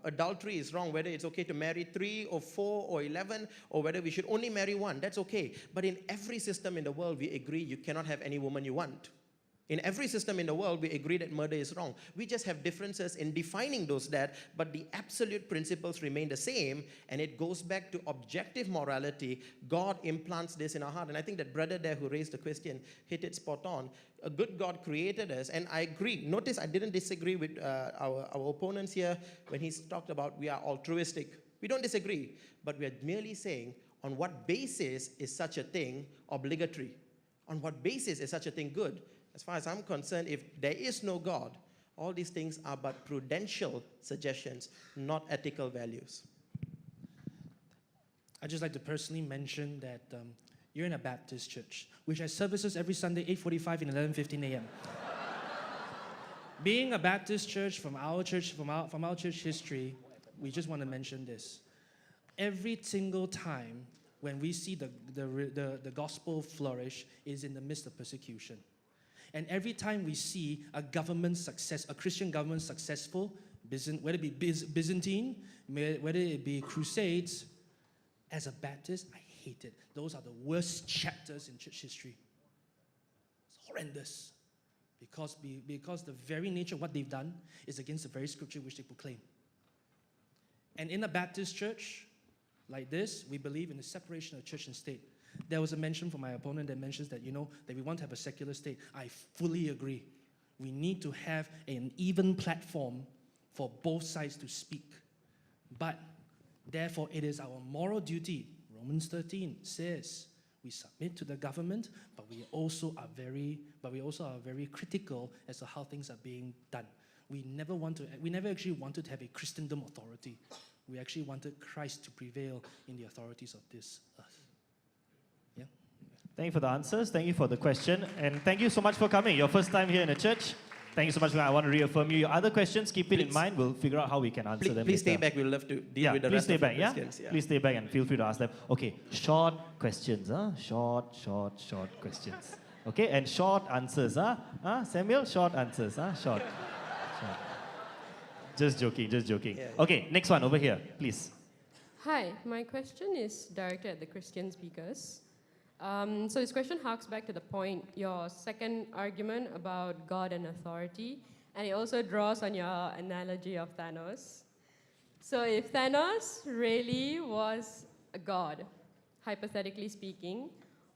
adultery is wrong, whether it's okay to marry 3 or 4 or 11, or whether we should only marry one. That's okay. But in every system in the world, we agree you cannot have any woman you want. In every system in the world, we agree that murder is wrong. We just have differences in defining but the absolute principles remain the same, and it goes back to objective morality. God implants this in our heart, and I think that brother there who raised the question hit it spot on. A good God created us, and I agree. Notice I didn't disagree with our opponents here when he's talked about we are altruistic. We don't disagree, but we are merely saying on what basis is such a thing obligatory? On what basis is such a thing good? As far as I'm concerned, if there is no God, all these things are but prudential suggestions, not ethical values. I'd just like to personally mention that you're in a Baptist church, which has services every Sunday, 8:45 and 11:15 a.m. Being a Baptist church from our church history, we just want to mention this. Every single time when we see the gospel flourish is in the midst of persecution. And every time we see a Christian government successful, whether it be Byzantine, whether it be Crusades, as a Baptist, I hate it. Those are the worst chapters in church history. It's horrendous. Because the very nature of what they've done is against the very scripture which they proclaim. And in a Baptist church like this, we believe in the separation of church and state. There was a mention from my opponent that mentions that, that we want to have a secular state. I fully agree. We need to have an even platform for both sides to speak. But, therefore, it is our moral duty. Romans 13 says we submit to the government, but we also are very critical as to how things are being done. We never actually wanted to have a Christendom authority. We actually wanted Christ to prevail in the authorities of this earth. Thank you for the answers. Thank you for the question. And thank you so much for coming. Your first time here in the church. Thank you so much. I want to reaffirm you. Your other questions, keep it in mind. We'll figure out how we can answer them. Please stay back. We'll love to deal with the rest of the questions. Please stay back and feel free to ask them. Okay, short questions. Short questions. Okay, and short answers. Samuel, short answers. Short. Just joking. Okay, next one over here, please. Hi, my question is directed at the Christian speakers. So this question harks back to the point, your second argument about God and authority, and it also draws on your analogy of Thanos. So if Thanos really was a god, hypothetically speaking,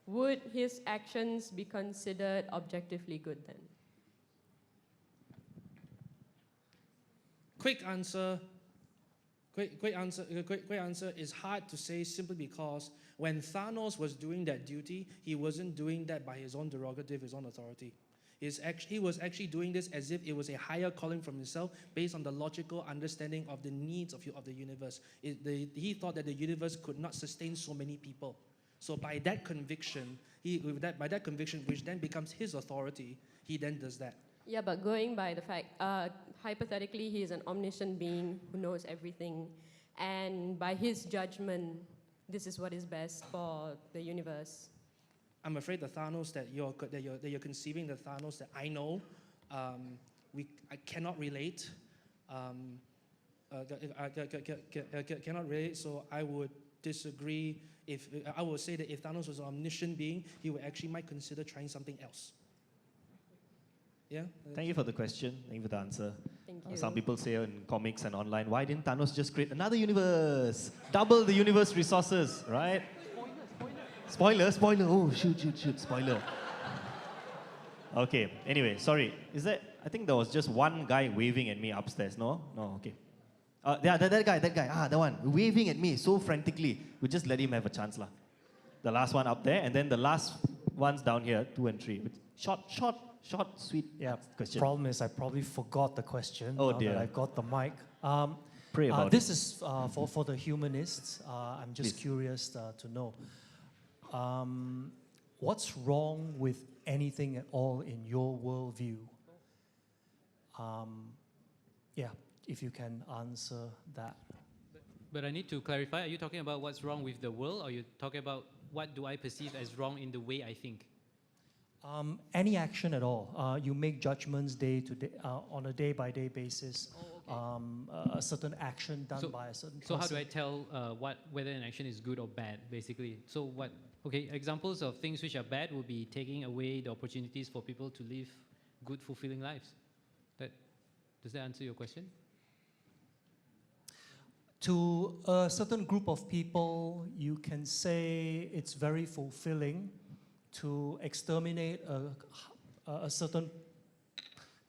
would his actions be considered objectively good then? Quick answer is hard to say simply because when Thanos was doing that duty, he wasn't doing that by his own prerogative, his own authority. He was actually doing this as if it was a higher calling from himself based on the logical understanding of the needs of the universe. He thought that the universe could not sustain so many people. So by that conviction, by that conviction, which then becomes his authority, he then does that. Yeah, but going by the fact, hypothetically, he is an omniscient being who knows everything, and by his judgment, this is what is best for the universe. I'm afraid the Thanos that you're conceiving, the Thanos that I know, I cannot relate. Cannot relate. So I would disagree. I would say that if Thanos was an omniscient being, he would actually might consider trying something else. Yeah. Thank you for the question. Thank you for the answer. Thank you. Some people say in comics and online, why didn't Thanos just create another universe? Double the universe resources, right? Spoiler. Oh, shoot, spoiler. Okay, anyway, sorry. I think there was just one guy waving at me upstairs, no? No, okay. Yeah, that guy, that one, waving at me so frantically. We just let him have a chance, lah. The last one up there, and then the last ones down here, 2 and 3. Short, sweet question. Problem is I probably forgot the question. Oh now dear. that I've got the mic. Pray about this is for the humanists. I'm just curious to know. What's wrong with anything at all in your worldview? If you can answer that. But I need to clarify, are you talking about what's wrong with the world, or are you talking about what do I perceive as wrong in the way I think? Any action at all. You make judgments day to day, on a day-by-day basis. A certain action done by a certain person. So how do I tell whether an action is good or bad, basically? So what? Okay, examples of things which are bad would be taking away the opportunities for people to live good, fulfilling lives. Does that answer your question? To a certain group of people, you can say it's very fulfilling to exterminate a certain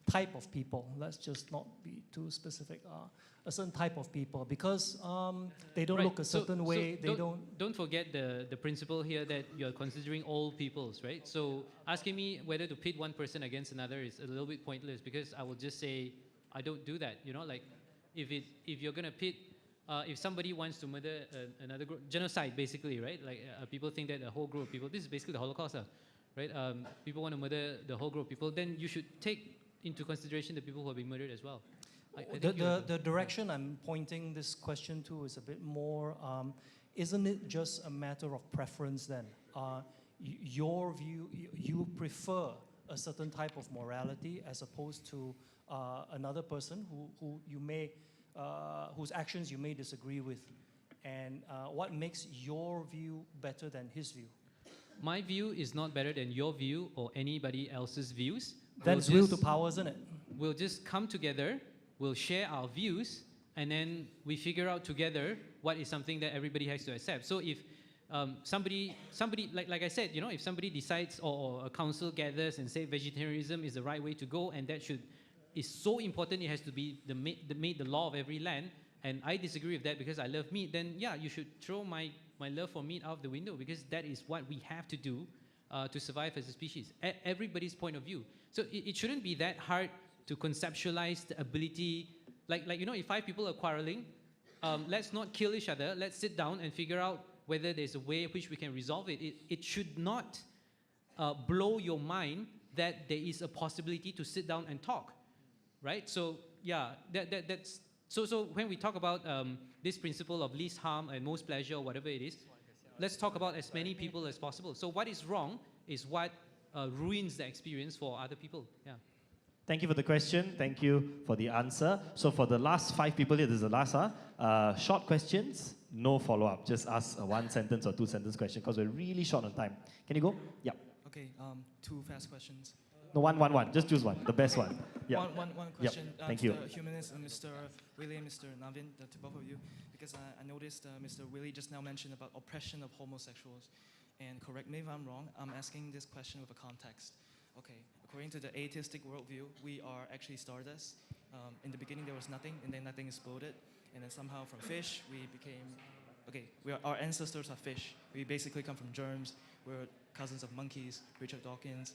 type of people. Let's just not be too specific. A certain type of people, because they don't look a certain way. They don't forget the principle here that you're considering all peoples, right? So asking me whether to pit one person against another is a little bit pointless, because I will just say I don't do that. You know, like if you're gonna pit. If somebody wants to murder another group, genocide basically, right? Like people think that a whole group of people, this is basically the Holocaust, right? People want to murder the whole group of people, then you should take into consideration the people who are being murdered as well. The direction I'm pointing this question to is a bit more, isn't it just a matter of preference then? Your view, you prefer a certain type of morality as opposed to another person who you may whose actions you may disagree with, and what makes your view better than his view? My view is not better than your view or anybody else's views. That's will to power, isn't it? We'll just come together, we'll share our views, and then we figure out together what is something that everybody has to accept. So if somebody like I said, you know, if somebody decides or a council gathers and say vegetarianism is the right way to go, and that is so important, it has to be made the law of every land, and I disagree with that because I love meat, then yeah, you should throw my love for meat out the window, because that is what we have to do to survive as a species. Everybody's point of view. So it shouldn't be that hard to conceptualize the ability, like you know, if 5 people are quarreling, let's not kill each other, let's sit down and figure out whether there's a way in which we can resolve it. It should not blow your mind that there is a possibility to sit down and talk. Right? So yeah, that's so when we talk about this principle of least harm and most pleasure or whatever it is, let's talk about as many people as possible. So what is wrong is what ruins the experience for other people. Yeah. Thank you for the question. Thank you for the answer. So for the last 5 people here, this is the last. Short questions, no follow-up. Just ask a 1-sentence or 2-sentence question because we're really short on time. Can you go? Yeah. Okay. 2 fast questions. No, one. Just choose one. The best one. Yeah. One question. Yep. Thank you. The humanists, Mr. Willie and Mr. Navin, to both of you, because I noticed Mr. Willie just now mentioned about oppression of homosexuals. And correct me if I'm wrong, I'm asking this question with a context. Okay, according to the atheistic worldview, we are actually stardust. In the beginning, there was nothing, and then nothing exploded. And then somehow from fish, we became, our ancestors are fish. We basically come from germs. We're cousins of monkeys. Richard Dawkins,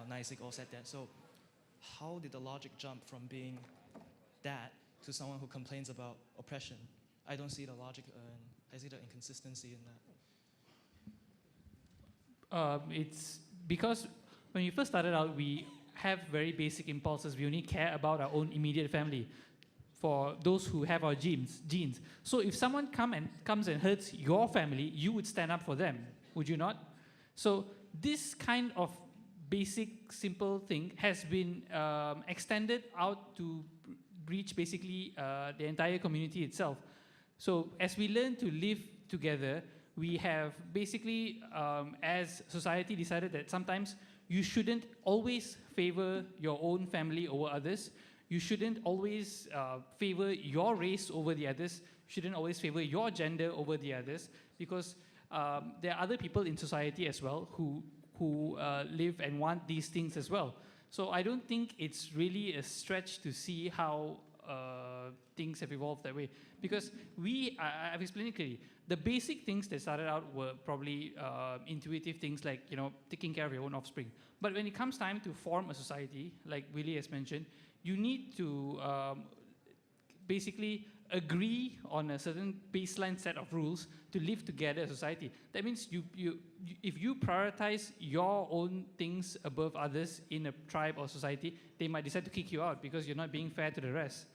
Nesan all said that. So how did the logic jump from being that to someone who complains about oppression? I don't see the logic, I see the inconsistency in that. It's because when we first started out, we have very basic impulses. We only care about our own immediate family. For those who have our genes. So if someone comes and hurts your family, you would stand up for them, would you not? So this kind of basic, simple thing has been extended out to reach basically the entire community itself. So as we learn to live together, we have basically, as society, decided that sometimes you shouldn't always favor your own family over others. You shouldn't always favor your race over the others. You shouldn't always favor your gender over the others, because there are other people in society as well who live and want these things as well. So I don't think it's really a stretch to see how things have evolved that way. Because I've explained it clearly. The basic things that started out were probably intuitive things like, taking care of your own offspring. But when it comes time to form a society, like Willie has mentioned, you need to basically agree on a certain baseline set of rules to live together as a society. That means if you prioritize your own things above others in a tribe or society, they might decide to kick you out because you're not being fair to the rest.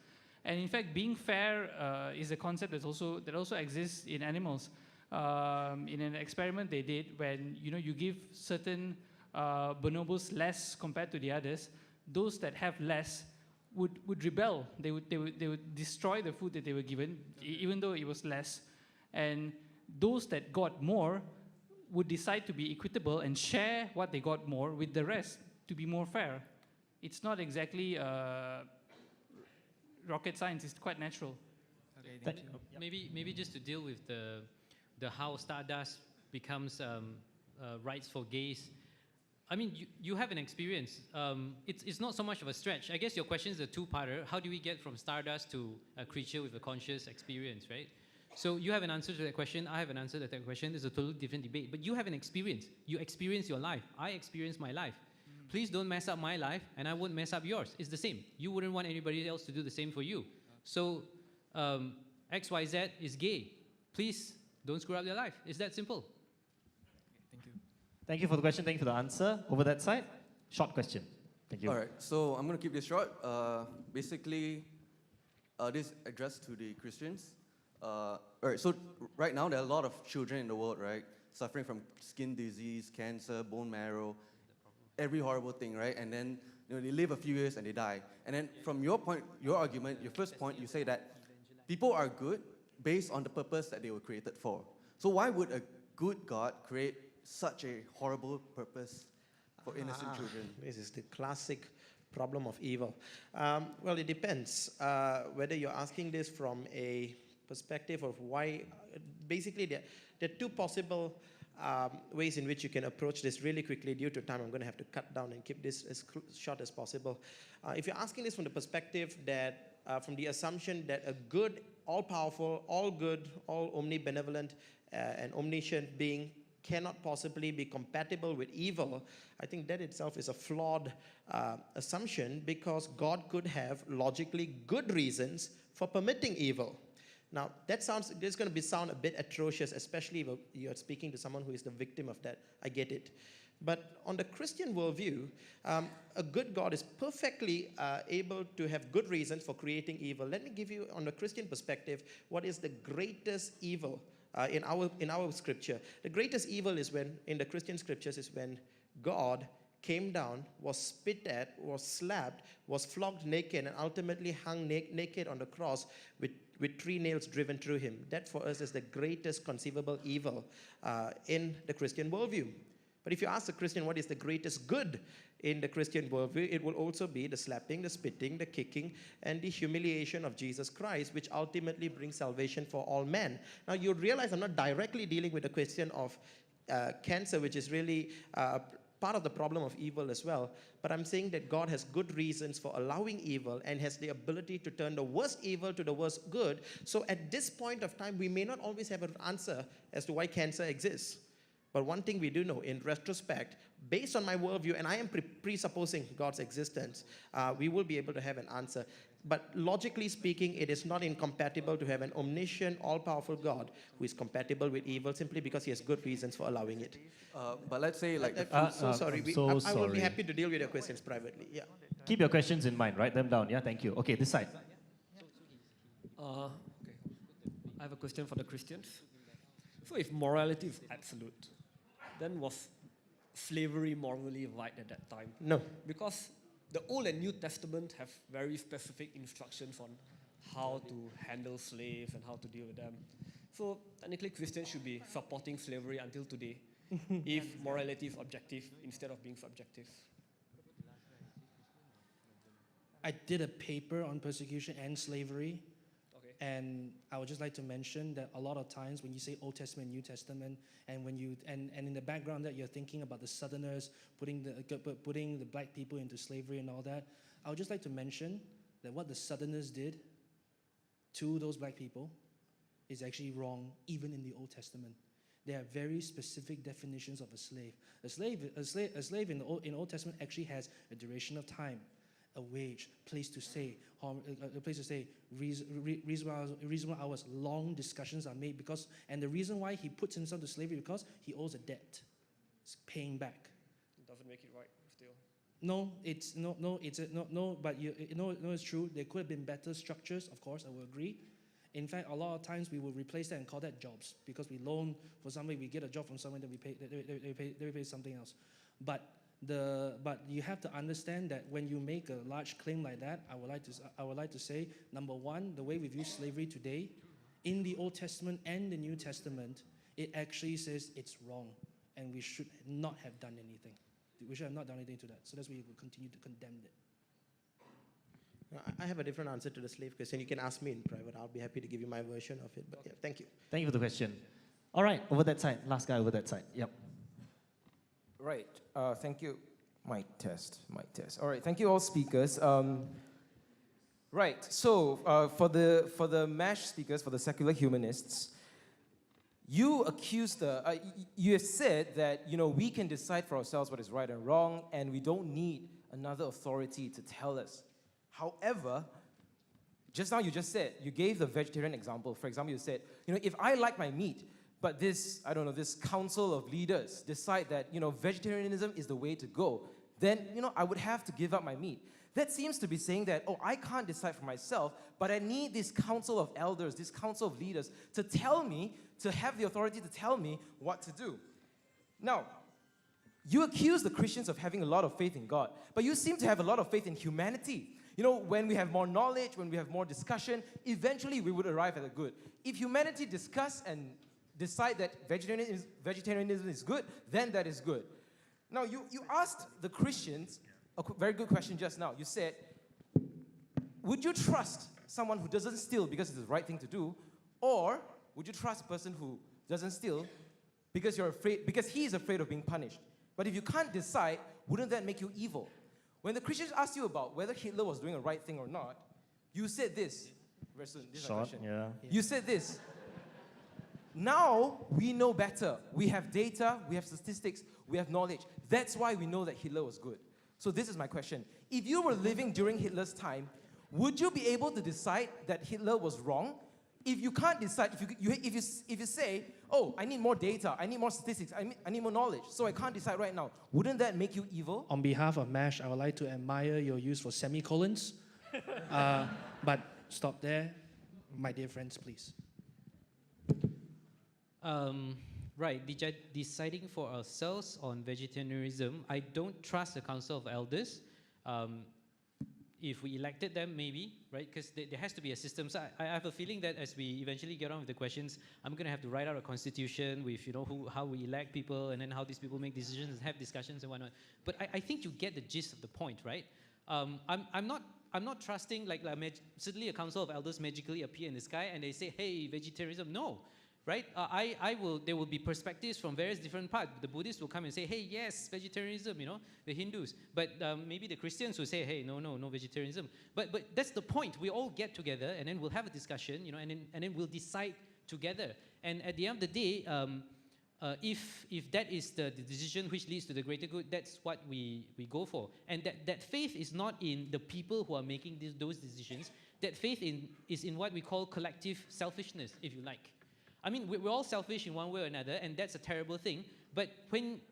And in fact, being fair is a concept that also exists in animals. In an experiment they did, when you give certain bonobos less compared to the others, those that have less would rebel. They would destroy the food that they were given, even though it was less. And those that got more would decide to be equitable and share what they got more with the rest to be more fair. It's not exactly rocket science. It's quite natural. Okay, thank you. Maybe just to deal with the how Stardust becomes rights for gays. I mean, you have an experience. It's not so much of a stretch. I guess your question is a two-parter. How do we get from Stardust to a creature with a conscious experience, right? So you have an answer to that question. I have an answer to that question. It's a totally different debate. But you have an experience. You experience your life. I experience my life. Please don't mess up my life, and I won't mess up yours. It's the same. You wouldn't want anybody else to do the same for you. So XYZ is gay. Please don't screw up their life. It's that simple. Thank you for the question. Thank you for the answer. Over that side, short question. Thank you. All right, so I'm going to keep this short. Basically, this addressed to the Christians. All right, so right now there are a lot of children in the world, right, suffering from skin disease, cancer, bone marrow, every horrible thing, right? And then they live a few years and they die. And then from your point, your argument, your first point, you say that people are good based on the purpose that they were created for. So why would a good God create such a horrible purpose for innocent children? This is the classic problem of evil. Well, it depends whether you're asking this from a perspective of why. Basically, there are two possible ways in which you can approach this really quickly. Due to time, I'm going to have to cut down and keep this as short as possible. If you're asking this from the perspective that, from the assumption that a good, all-powerful, all-good, all-omnibenevolent, and omniscient being cannot possibly be compatible with evil, I think that itself is a flawed assumption, because God could have logically good reasons for permitting evil. Now, this is going to sound a bit atrocious, especially if you're speaking to someone who is the victim of that. I get it. But on the Christian worldview, a good God is perfectly able to have good reasons for creating evil. Let me give you, on the Christian perspective, what is the greatest evil in our scripture. The greatest evil is when, in the Christian scriptures, is when God came down, was spit at, was slapped, was flogged naked, and ultimately hung naked on the cross with 3 nails driven through him. That for us is the greatest conceivable evil in the Christian worldview. But if you ask a Christian what is the greatest good in the Christian worldview, it will also be the slapping, the spitting, the kicking, and the humiliation of Jesus Christ, which ultimately brings salvation for all men. Now, you realize I'm not directly dealing with the question of cancer, which is really part of the problem of evil as well. But I'm saying that God has good reasons for allowing evil and has the ability to turn the worst evil to the worst good. So at this point of time, we may not always have an answer as to why cancer exists. But one thing we do know, in retrospect, based on my worldview, and I am presupposing God's existence, we will be able to have an answer. But logically speaking, it is not incompatible to have an omniscient, all-powerful God who is compatible with evil simply because he has good reasons for allowing it. But let's say like I'm so sorry. I will be sorry. happy to deal with your questions privately. Yeah. Keep your questions in mind. Write them down. Yeah, thank you. Okay, this side. Okay. I have a question for the Christians. So if morality is absolute, then was slavery morally right at that time? No. Because the Old and New Testament have very specific instructions on how to handle slaves and how to deal with them. So technically Christians should be supporting slavery until today if morality is objective instead of being subjective. I did a paper on persecution and slavery. Okay. And I would just like to mention that a lot of times when you say Old Testament, New Testament, and when you and in the background that you're thinking about the Southerners putting the black people into slavery and all that, I would just like to mention that what the Southerners did to those black people is actually wrong, even in the Old Testament. There are very specific definitions of a slave. A slave in the Old Testament actually has a duration of time, a wage, place to stay, reasonable hours. Long discussions are made and the reason why he puts himself to slavery because he owes a debt. It's paying back. It doesn't make it right still. No, it's true. There could have been better structures, of course, I will agree. In fact, a lot of times we will replace that and call that jobs because we loan for somebody, we get a job from someone, then we pay something else. But you have to understand that when you make a large claim like that, I would like to say, number one, the way we view slavery today, in the Old Testament and the New Testament, it actually says it's wrong, and we should not have done anything. We should have not done anything to that. So that's why we will continue to condemn it. I have a different answer to the slave question. You can ask me in private. I'll be happy to give you my version of it. But yeah, thank you. Thank you for the question. All right, over that side. Last guy over that side. Yep. Right. Thank you. Mic test. All right. Thank you, all speakers. Right. So for the MASH speakers, for the secular humanists, you have said that we can decide for ourselves what is right and wrong, and we don't need another authority to tell us. However, just now you gave the vegetarian example. For example, you said, if I like my meat, but this council of leaders decide that, vegetarianism is the way to go, then, I would have to give up my meat. That seems to be saying that, I can't decide for myself, but I need this council of elders, this council of leaders to have the authority to tell me what to do. Now, you accuse the Christians of having a lot of faith in God, but you seem to have a lot of faith in humanity. When we have more knowledge, when we have more discussion, eventually we would arrive at a good. If humanity discuss and decide that vegetarianism is good, then that is good. Now, you asked the Christians a very good question just now. You said, would you trust someone who doesn't steal because it's the right thing to do, or would you trust a person who doesn't steal because he is afraid of being punished? But if you can't decide, wouldn't that make you evil? When the Christians asked you about whether Hitler was doing the right thing or not, you said this. Very soon, this is my question. Yeah. You said this. Now we know better. We have data, we have statistics, we have knowledge. That's why we know that Hitler was good. So this is my question. If you were living during Hitler's time, would you be able to decide that Hitler was wrong? If you can't decide, if you say, I need more data, I need more statistics, I need more knowledge, so I can't decide right now, wouldn't that make you evil? On behalf of MASH, I would like to admire your use for semicolons. But stop there. My dear friends, please. Right, deciding for ourselves on vegetarianism, I don't trust the Council of Elders. If we elected them, maybe, right? Because there has to be a system. So I have a feeling that as we eventually get on with the questions, I'm going to have to write out a constitution with, how we elect people and then how these people make decisions and have discussions and whatnot. But I think you get the gist of the point, right? I'm not trusting, suddenly a Council of Elders magically appear in the sky and they say, hey, vegetarianism. No. Right? There will be perspectives from various different parts. The Buddhists will come and say, hey, yes, vegetarianism, the Hindus. But maybe the Christians will say, hey, no vegetarianism. But that's the point. We all get together and then we'll have a discussion, and then we'll decide together. And at the end of the day, if that is the decision which leads to the greater good, that's what we go for. And that faith is not in the people who are making those decisions. That faith is in what we call collective selfishness, if you like. I mean, we're all selfish in one way or another, and that's a terrible thing. But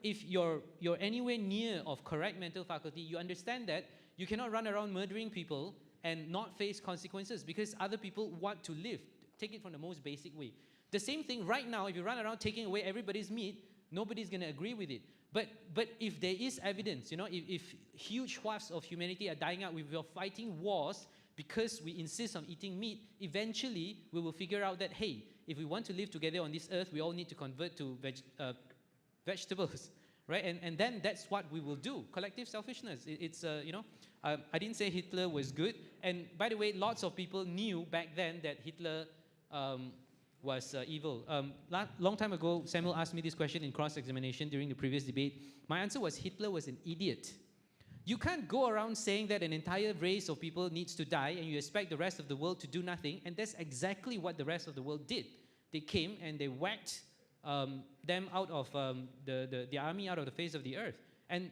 if you're anywhere near of correct mental faculty, you understand that you cannot run around murdering people and not face consequences because other people want to live. Take it from the most basic way. The same thing right now, if you run around taking away everybody's meat, nobody's going to agree with it. But if there is evidence, if huge swaths of humanity are dying out, if we're fighting wars because we insist on eating meat, eventually we will figure out that, hey, if we want to live together on this earth, we all need to convert to vegetables, right? And then that's what we will do. Collective selfishness. I didn't say Hitler was good. And by the way, lots of people knew back then that Hitler was evil. Long time ago, Samuel asked me this question in cross-examination during the previous debate. My answer was Hitler was an idiot. You can't go around saying that an entire race of people needs to die and you expect the rest of the world to do nothing, and that's exactly what the rest of the world did. They came and they whacked them out of the army out of the face of the earth. And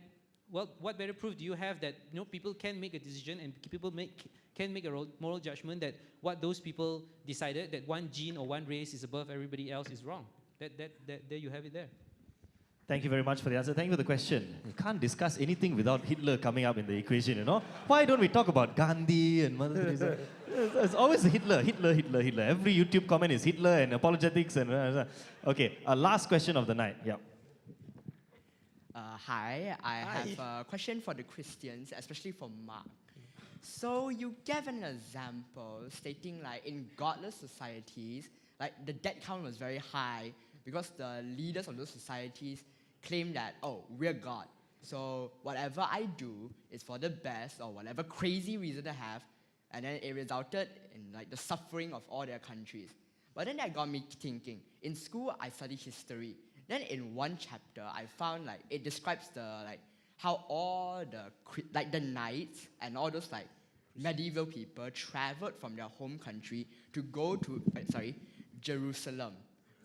well, what better proof do you have that people can make a decision and people can make a moral judgment that what those people decided, that one gene or one race is above everybody else, is wrong? There you have it there. Thank you very much for the answer. Thank you for the question. You can't discuss anything without Hitler coming up in the equation, Why don't we talk about Gandhi and Mother Teresa? It's always Hitler. Every YouTube comment is Hitler and apologetics. Okay, last question of the night. Yeah. Hi, I have a question for the Christians, especially for Mark. So you gave an example stating like in godless societies, like the death count was very high because the leaders of those societies claim that, oh, we're God. So whatever I do is for the best or whatever crazy reason I have, and then it resulted in like the suffering of all their countries. But then that got me thinking. In school, I studied history. Then in one chapter, I found like it describes how all the knights and all those like medieval people traveled from their home country to go to Jerusalem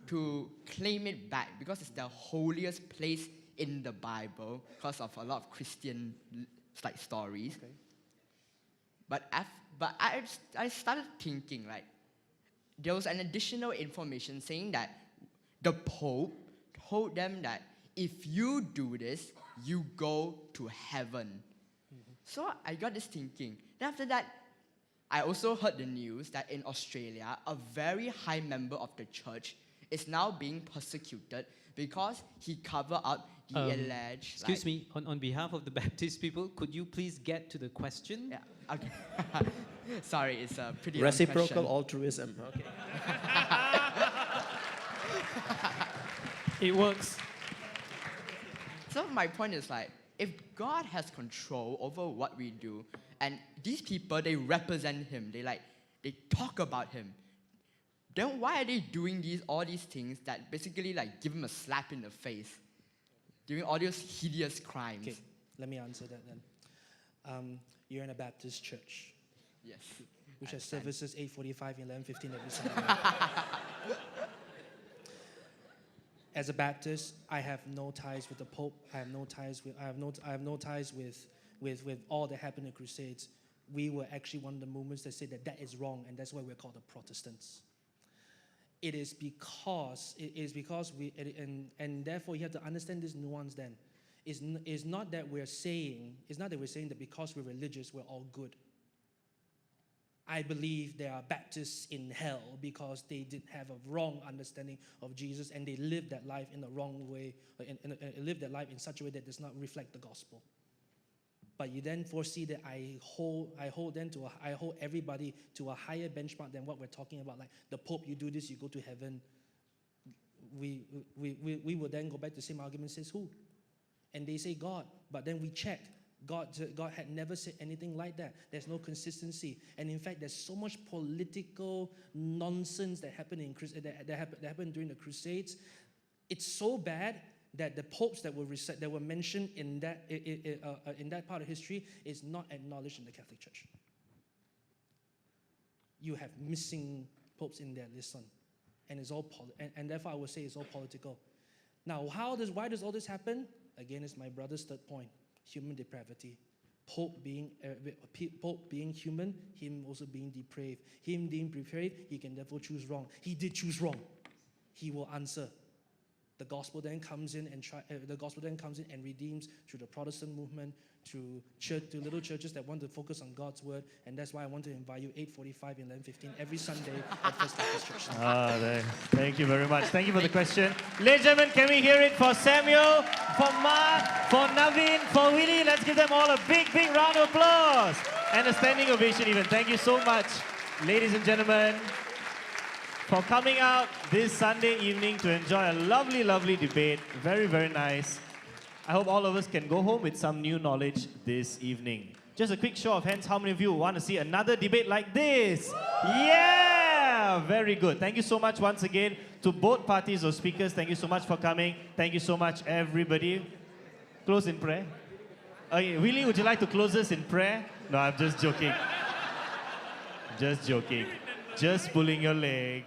to claim it back because it's the holiest place in the Bible because of a lot of Christian stories. Okay. But I started thinking like there was an additional information saying that the Pope told them that if you do this, you go to heaven. So I got this thinking. Then after that, I also heard the news that in Australia, a very high member of the church is now being persecuted because he covered up the alleged... Excuse me, on behalf of the Baptist people, could you please get to the question? Yeah, okay. Sorry, it's a pretty reciprocal altruism. Okay. It works. So my point is like, if God has control over what we do, and these people, they represent him, they talk about him, then why are they doing all these things that basically like give him a slap in the face, doing all those hideous crimes? Okay, let me answer that then. You're in a Baptist church. Yes. Which has services 8:45 and 11:15 every Sunday. As a Baptist, I have no ties with the Pope. I have no ties with all that happened in the Crusades. We were actually one of the movements that said that is wrong, and that's why we're called the Protestants. It is because we, and therefore you have to understand this nuance. Then, is not that we're saying that because we're religious we're all good. I believe there are Baptists in hell because they did have a wrong understanding of Jesus and they lived that life in the wrong way, lived that life in such a way that does not reflect the gospel. But you then foresee that I hold everybody to a higher benchmark than what we're talking about. Like the Pope, you do this, you go to heaven. We will then go back to the same argument, says who? And they say God, but then we check. God had never said anything like that. There's no consistency. And in fact, there's so much political nonsense that happened that happened during the Crusades. It's so bad that the popes that were mentioned in that part of history is not acknowledged in the Catholic Church. You have missing popes in there, listen. And it's all and therefore I would say it's all political. Now, why does all this happen? Again, it's my brother's third point, human depravity. Pope being human, him also being depraved. Him being depraved, he can therefore choose wrong. He did choose wrong. He will answer. The gospel then comes in and redeems through the Protestant movement, through little churches that want to focus on God's word, and that's why I want to invite you 8:45 and 11:15 every Sunday at First Baptist Church. Thank you very much. Thank you for the question. Ladies and gentlemen, can we hear it for Samuel, for Mark, for Navin, for Willie? Let's give them all a big, big round of applause and a standing ovation even. Thank you so much, ladies and gentlemen, for coming out this Sunday evening to enjoy a lovely, lovely debate. Very, very nice. I hope all of us can go home with some new knowledge this evening. Just a quick show of hands, how many of you want to see another debate like this? Yeah! Very good. Thank you so much once again to both parties or speakers. Thank you so much for coming. Thank you so much, everybody. Close in prayer. Willie, would you like to close us in prayer? No, I'm just joking. Just joking. Just pulling your leg.